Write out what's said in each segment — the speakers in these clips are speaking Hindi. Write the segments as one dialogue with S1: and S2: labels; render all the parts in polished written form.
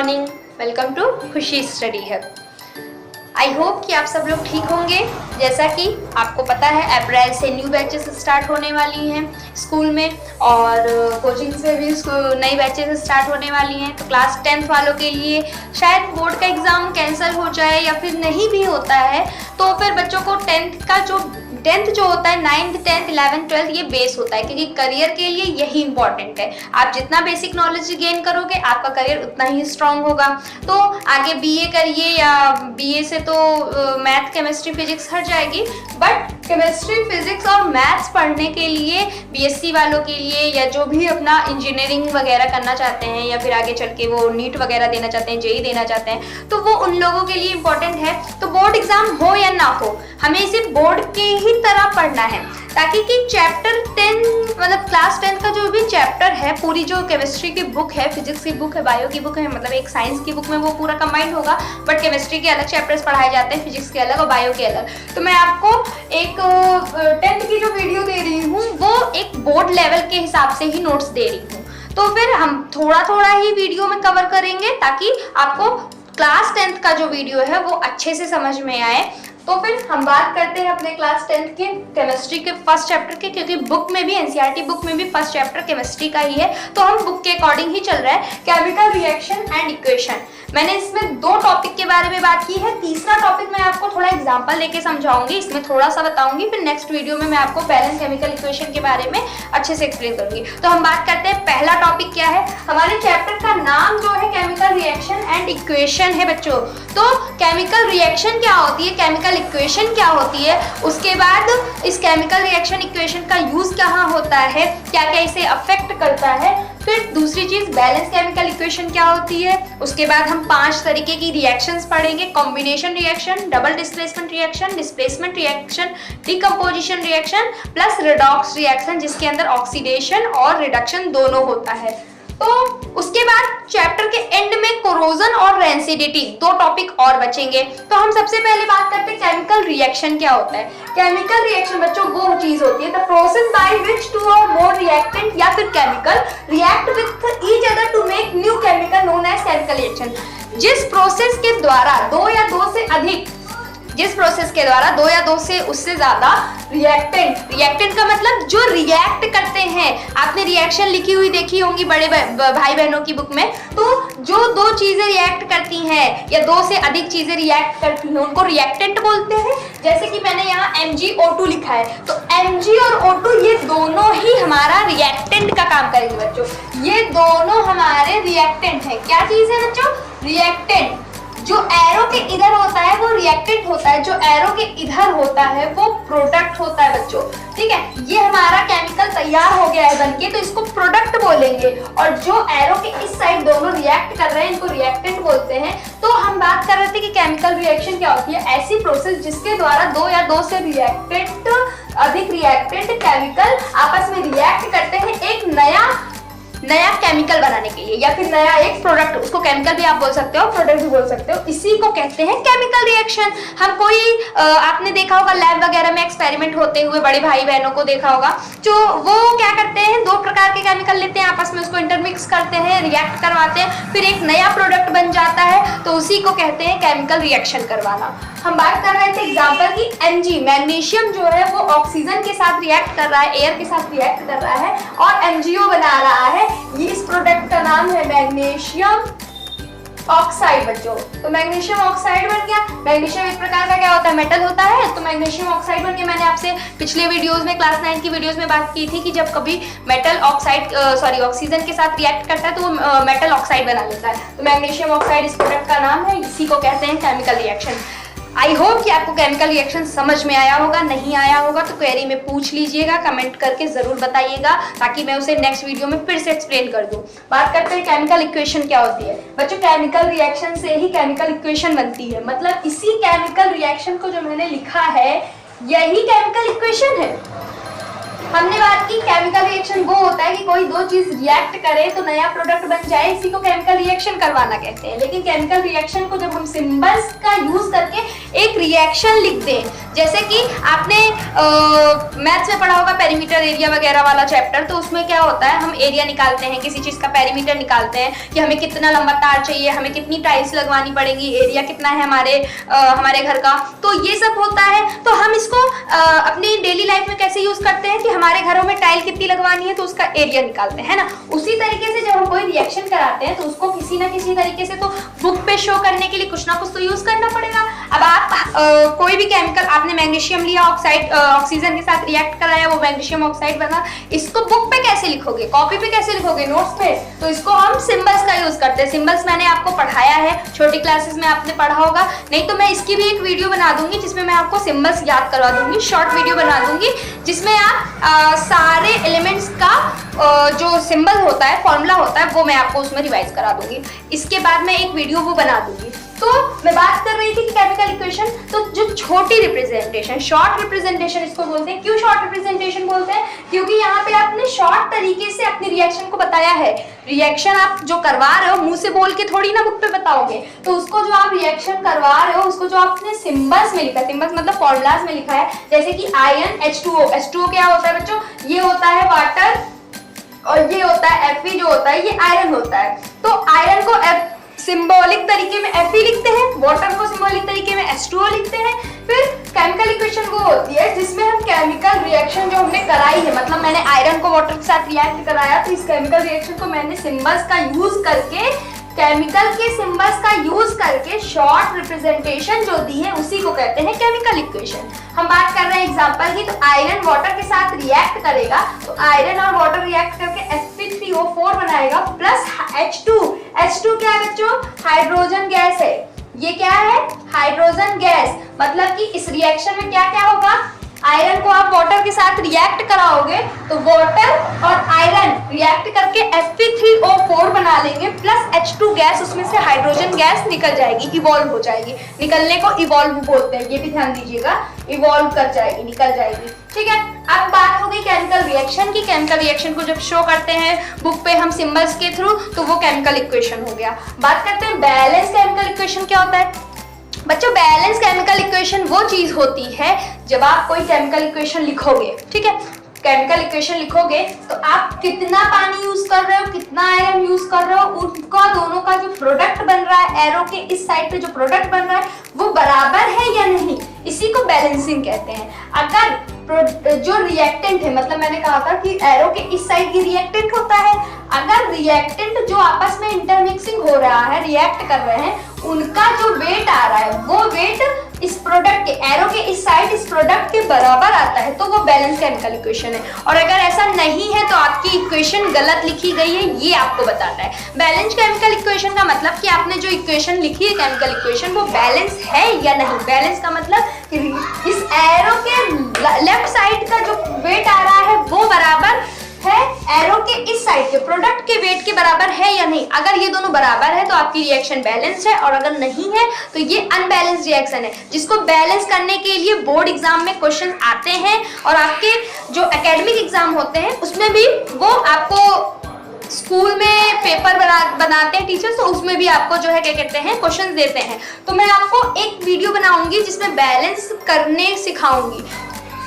S1: मॉर्निंग, वेलकम टू खुशी स्टडी हब। आई होप कि आप सब लोग ठीक होंगे। जैसा कि आपको पता है अप्रैल से न्यू बैचेस स्टार्ट होने वाली हैं स्कूल में, और कोचिंग से भी नई बैचेस स्टार्ट होने वाली हैं। तो क्लास 10th वालों के लिए शायद बोर्ड का एग्ज़ाम कैंसिल हो जाए या फिर नहीं भी होता है, तो फिर बच्चों को 10th जो होता है 9th 10th 11th 12th ये बेस होता है, क्योंकि करियर के लिए यही इंपॉर्टेंट है। आप जितना बेसिक नॉलेज गेन करोगे आपका करियर उतना ही स्ट्रांग होगा। तो आगे बीए करिए या बीए से तो मैथ केमिस्ट्री फिजिक्स हट जाएगी, बट केमिस्ट्री फिजिक्स और मैथ्स पढ़ने के लिए बीएससी वालों के लिए या जो भी अपना इंजीनियरिंग वगैरह करना चाहते हैं या फिर आगे चल के वो नीट वगैरह देना चाहते हैं, जेई देना चाहते हैं, तो वो उन लोगों के लिए इम्पोर्टेंट है। तो बोर्ड एग्जाम हो या ना हो, हमें इसे बोर्ड के ही तरह पढ़ना है, ताकि कि चैप्टर 10 मतलब क्लास 10 का जो भी चैप्टर है, पूरी जो केमिस्ट्री की बुक है, फिजिक्स की बुक है, बायो की बुक है, मतलब एक साइंस की बुक में वो पूरा कंबाइंड होगा, बट केमिस्ट्री के अलग चैप्टर्स पढ़ाए जाते हैं, फिजिक्स के अलग और बायो के अलग। तो मैं आपको एक 10th की जो वीडियो दे रही हूँ वो एक बोर्ड लेवल के हिसाब से ही नोट्स दे रही हूँ। तो फिर हम थोड़ा थोड़ा ही वीडियो में कवर करेंगे ताकि आपको क्लास 10th का जो वीडियो है वो अच्छे से समझ में आए। तो फिर हम बात करते हैं अपने क्लास 10th के केमिस्ट्री के फर्स्ट चैप्टर के, क्योंकि बुक में भी एनसीईआरटी बुक में भी फर्स्ट चैप्टर केमिस्ट्री का ही है, तो हम बुक के अकॉर्डिंग ही चल रहा है। केमिकल रिएक्शन एंड इक्वेशन, मैंने इसमें 2 टॉपिक के बारे में बात की है। तीसरा टॉपिक मैं आपको थोड़ा एग्जांपल लेके समझाऊंगी, इसमें थोड़ा सा बताऊंगी, फिर नेक्स्ट वीडियो में मैं आपको बैलेंस केमिकल इक्वेशन के बारे में अच्छे से एक्सप्लेन करूंगी। तो हम बात करते हैं पहला टॉपिक क्या है। हमारे चैप्टर का नाम जो है केमिकल रिएक्शन एंड इक्वेशन है बच्चों। तो केमिकल रिएक्शन क्या होती है, केमिकल इक्वेशन क्या होती है, उसके बाद इस केमिकल रिएक्शन इक्वेशन का यूज कहाँ होता है, क्या क्या इसे अफेक्ट करता है, फिर दूसरी चीज बैलेंस केमिकल इक्वेशन क्या होती है, उसके बाद हम 5 तरीके की रिएक्शंस पढ़ेंगे। Combination reaction, double displacement reaction, displacement reaction, decomposition reaction plus redox reaction, जिसके अंदर ऑक्सीडेशन और रिडक्शन दोनों होता है। तो उसके बाद चैप्टर के एंड में कोरोजन और रेंसिडिटी 2 टॉपिक और बचेंगे। तो हम सबसे पहले बात करते हैं केमिकल रिएक्शन क्या होता है। केमिकल रिएक्शन बच्चों वो चीज होती है द प्रोसेस बाय विच 2 और मोर रिएक्टेंट या फिर chemical react with each other to make new chemical known as chemical reaction. जिस प्रोसेस के द्वारा 2 या 2 से अधिक, जिस प्रोसेस के द्वारा 2 या 2 से उससे ज्यादा रिएक्टेंट का मतलब जो रिएक्ट करते हैं, आपने रिएक्शन लिखी हुई देखी होंगी बड़े भाई बहनों की बुक में, तो जो 2 चीजें रिएक्ट करती हैं या 2 से अधिक चीजें रिएक्ट करती हैं उनको रिएक्टेंट बोलते हैं। जैसे कि मैंने यहाँ MgO2 लिखा है, तो Mg और O2 ये दोनों ही हमारा रिएक्टेंट का काम करेंगे बच्चों। ये दोनों हमारे रिएक्टेंट है। क्या चीज है बच्चों, रिएक्टेंट। जो एरो के इधर होता है वो रिएक्टेंट होता है, जो एरो के इधर होता है वो प्रोडक्ट होता है बच्चों। ठीक है, ये हमारा केमिकल तैयार हो गया है बनके, तो इसको प्रोडक्ट बोलेंगे, और जो एरो के इस साइड दोनों रिएक्ट कर रहे हैं इनको रिएक्टेंट बोलते हैं। तो हम बात कर रहे थे कि केमिकल रिएक्शन क्या होती है, ऐसी प्रोसेस जिसके द्वारा 2 या 2 से अधिक रिएक्टेंट केमिकल आपस में रिएक्ट करते हैं एक नया केमिकल बनाने के लिए, या फिर नया एक प्रोडक्ट। उसको केमिकल भी आप बोल सकते हो, प्रोडक्ट भी बोल सकते हो, इसी को कहते हैं केमिकल रिएक्शन। हम कोई आपने देखा होगा लैब वगैरह में एक्सपेरिमेंट होते हुए, बड़े भाई बहनों को देखा होगा, जो वो क्या करते हैं 2 प्रकार के केमिकल लेते हैं, आपस में उसको इंटरमिक्स करते हैं, रिएक्ट करवाते हैं, फिर एक नया प्रोडक्ट बन जाता है, तो उसी को कहते हैं केमिकल रिएक्शन करवाना। हम बात कर रहे थे एग्जाम्पल की Mg, मैग्नीशियम जो है वो ऑक्सीजन के साथ रिएक्ट कर रहा है, एयर के साथ रिएक्ट कर रहा है और MgO बना रहा है। ये इस प्रोडक्ट का नाम है मैग्नीशियम ऑक्साइड बच्चों। तो मैग्नीशियम ऑक्साइड बन गया। मैग्नीशियम एक प्रकार का क्या होता है, मेटल होता है, तो मैग्नीशियम ऑक्साइड बन गया। मैंने आपसे पिछले वीडियोस में क्लास 9 की वीडियोस में बात की थी कि जब कभी मेटल ऑक्सीजन के साथ रिएक्ट करता है तो वो मेटल ऑक्साइड बना लेता है। तो मैग्नीशियम ऑक्साइड इस प्रोडक्ट का नाम है, इसी को कहते हैं केमिकल रिएक्शन। आई होप कि आपको केमिकल रिएक्शन समझ में आया होगा। नहीं आया होगा तो क्वेरी में पूछ लीजिएगा, कमेंट करके जरूर बताइएगा, ताकि मैं उसे नेक्स्ट वीडियो में फिर से एक्सप्लेन कर दूं। बात करते हैं केमिकल इक्वेशन क्या होती है बच्चों। केमिकल रिएक्शन से ही केमिकल इक्वेशन बनती है, मतलब इसी केमिकल रिएक्शन को जो मैंने लिखा है यही केमिकल इक्वेशन है। हमने बात की केमिकल रिएक्शन वो होता है कि कोई 2 चीज रिएक्ट करे तो नया प्रोडक्ट बन जाए, इसी को केमिकल रिएक्शन करवाना कहते हैं। लेकिन केमिकल रिएक्शन को जब हम सिंबल्स का यूज करके एक रिएक्शन लिख दें, जैसे कि आपने मैथ्स में पढ़ा होगा पेरीमीटर एरिया वगैरह वाला चैप्टर, तो उसमें क्या होता है, हम एरिया निकालते हैं, किसी चीज़ का पेरीमीटर निकालते हैं कि हमें कितना लंबा तार चाहिए, हमें कितनी टाइल्स लगवानी पड़ेगी, एरिया कितना है हमारे घर का, तो ये सब होता है। तो हम इसको अपनी डेली लाइफ में कैसे यूज करते हैं कि हमारे घरों में टाइल कितनी लगवानी है तो उसका एरिया निकालते हैं ना। उसी तरीके से जब हम कोई रिएक्शन कराते हैं तो उसको किसी ना किसी तरीके से तो बुक पे शो करने के लिए कुछ ना कुछ तो यूज करना पड़ेगा। अब आप कोई भी केमिकल, आपने मैग्नीशियम लिया, ऑक्साइड ऑक्सीजन के साथ रिएक्ट कराया, वो मैग्नीशियम ऑक्साइड बना, इसको बुक पे कैसे लिखोगे, कॉपी पे कैसे लिखोगे, नोट्स पे, तो इसको हम सिंबल्स का यूज करते हैं। सिंबल्स मैंने आपको पढ़ाया है, छोटी क्लासेस में आपने पढ़ा होगा, नहीं तो मैं इसकी भी एक वीडियो बना दूंगी जिसमें मैं आपको सिंबल्स याद करवा दूंगी, शॉर्ट वीडियो बना दूंगी जिसमें आप सारे एलिमेंट्स का जो सिंबल होता है, फॉर्मूला होता है, वो मैं आपको उसमें रिवाइज करा दूंगी। इसके बाद मैं एक वीडियो वो बना दूंगी। तो मैं बात कर रही थी कि केमिकल इक्वेशन, तो जो छोटी रिप्रेजेंटेशन, शॉर्ट रिप्रेजेंटेशन इसको बोलते हैं। क्यों शॉर्ट रिप्रेजेंटेशन बोलते हैं? क्योंकि यहाँ पे आपने शॉर्ट तरीके से अपनी रिएक्शन को बताया है। रिएक्शन आप जो करवा रहे हो मुंह से बोल के थोड़ी ना बुक पे बताओगे, तो उसको जो आप रिएक्शन करवा रहे हो उसको जो आपने सिंबल्स में लिखा है, सिंबल्स मतलब फॉर्मूलाज में लिखा है, जैसे कि आयरन H2O, H2O क्या होता है बच्चों, ये होता है वाटर, और ये होता है Fe जो होता है ये आयरन होता है। तो आयरन को सिंबॉलिक तरीके में Fe लिखते हैं, वाटर को सिंबॉलिक तरीके में H2O लिखते हैं। फिर केमिकल इक्वेशन वो होती है जिसमें हम केमिकल रिएक्शन जो हमने कराई है, मतलब मैंने आयरन को वाटर के साथ रिएक्ट कराया, तो इस केमिकल रिएक्शन को मैंने सिंबल्स का यूज करके, केमिकल के सिंबल्स का यूज करके शॉर्ट रिप्रेजेंटेशन जो दी है उसी को कहते हैं केमिकल इक्वेशन। हम बात कर रहे हैं एग्जांपल की, तो आयरन वाटर के साथ रिएक्ट करेगा, तो आयरन और वाटर रिएक्ट करके Fe3O4 बनाएगा प्लस H2। H2 क्या है बच्चों? हाइड्रोजन गैस है। ये क्या है? Hydrogen gas. मतलब कि इस रिएक्शन में क्या क्या होगा, आयरन को आप वाटर के साथ रिएक्ट कराओगे तो वाटर और आयरन रिएक्ट करके Fe3O4 बना लेंगे प्लस H2 गैस, उसमें से हाइड्रोजन गैस निकल जाएगी, इवॉल्व हो जाएगी। निकलने को इवॉल्व बोलते हैं, ये भी ध्यान दीजिएगा, इवॉल्व कर जाएगी, निकल जाएगी। ठीक है, अब बात हो गई केमिकल रिएक्शन की। केमिकल रिएक्शन को जब शो करते हैं बुक पे हम सिंबल्स के थ्रू, तो वो केमिकल इक्वेशन हो गया। बात करते हैं बैलेंस केमिकल इक्वेशन क्या होता है बच्चों। बैलेंस केमिकल इक्वेशन वो चीज होती है जब आप कोई केमिकल इक्वेशन लिखोगे, ठीक है, केमिकल इक्वेशन लिखोगे तो आप कितना पानी यूज कर रहे हो, कितना आयरन यूज कर रहे हो, उनका दोनों का जो प्रोडक्ट बन रहा है, एरो के इस साइड पे जो प्रोडक्ट बन रहा है वो बराबर है या नहीं, इसी को बैलेंसिंग कहते हैं। अगर जो रिएक्टेंट है, मतलब मैंने कहा था कि एरो के इस साइड की रिएक्टेंट होता है, अगर रिएक्टेंट जो आपस में इंटरमिक्सिंग हो रहा है, रिएक्ट कर रहे हैं, उनका जो वेट आ रहा है वो वेट इस प्रोडक्ट के, एरो के इस साइड इस प्रोडक्ट के बराबर आता है, तो वो बैलेंस केमिकल इक्वेशन है। और अगर ऐसा नहीं है तो आपकी इक्वेशन गलत लिखी गई है, ये आपको बताता है। बैलेंस केमिकल इक्वेशन का मतलब कि आपने जो इक्वेशन लिखी है केमिकल इक्वेशन वो बैलेंस है या नहीं। बैलेंस का मतलब कि इस एरो के लेफ्ट साइड का जो वेट आ रहा है वो बराबर है एरो के इस साइड के प्रोडक्ट के वेट के बराबर है या नहीं। अगर ये दोनों बराबर है तो आपकी रिएक्शन बैलेंस्ड है, और अगर नहीं है तो ये अनबैलेंस्ड रिएक्शन है, जिसको बैलेंस करने के लिए बोर्ड एग्जाम में क्वेश्चन आते हैं, और आपके जो एकेडमिक एग्जाम होते हैं उसमें भी वो आपको स्कूल में पेपर बनाते हैं टीचर्स, तो उसमें भी आपको जो है क्या कहते हैं क्वेश्चन देते हैं। तो मैं आपको एक वीडियो बनाऊंगी जिसमें बैलेंस करने सिखाऊंगी।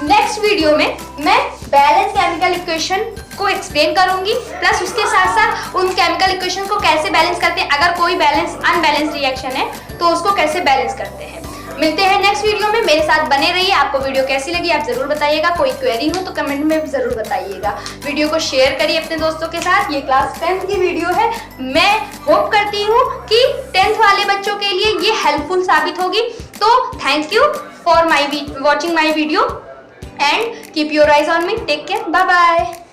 S1: नेक्स्ट वीडियो में मैं बैलेंस केमिकल इक्वेशन को एक्सप्लेन करूंगी, प्लस उसके साथ साथ उन केमिकल इक्वेशन को कैसे बैलेंस करते हैं, अगर कोई बैलेंस अनबैलेंस रिएक्शन है तो उसको कैसे बैलेंस करते हैं। मिलते हैं नेक्स्ट वीडियो में, मेरे साथ बने रहिए। आपको वीडियो कैसी लगी आप जरूर बताइएगा, कोई क्वेरी हो तो कमेंट में भी जरूर बताइएगा। वीडियो को शेयर करिए अपने दोस्तों के साथ। ये क्लास 10th की वीडियो है, मैं होप करती हूँ कि 10th वाले बच्चों के लिए ये हेल्पफुल साबित होगी। तो thank you for watching my video and keep your eyes on me. Take care. Bye bye.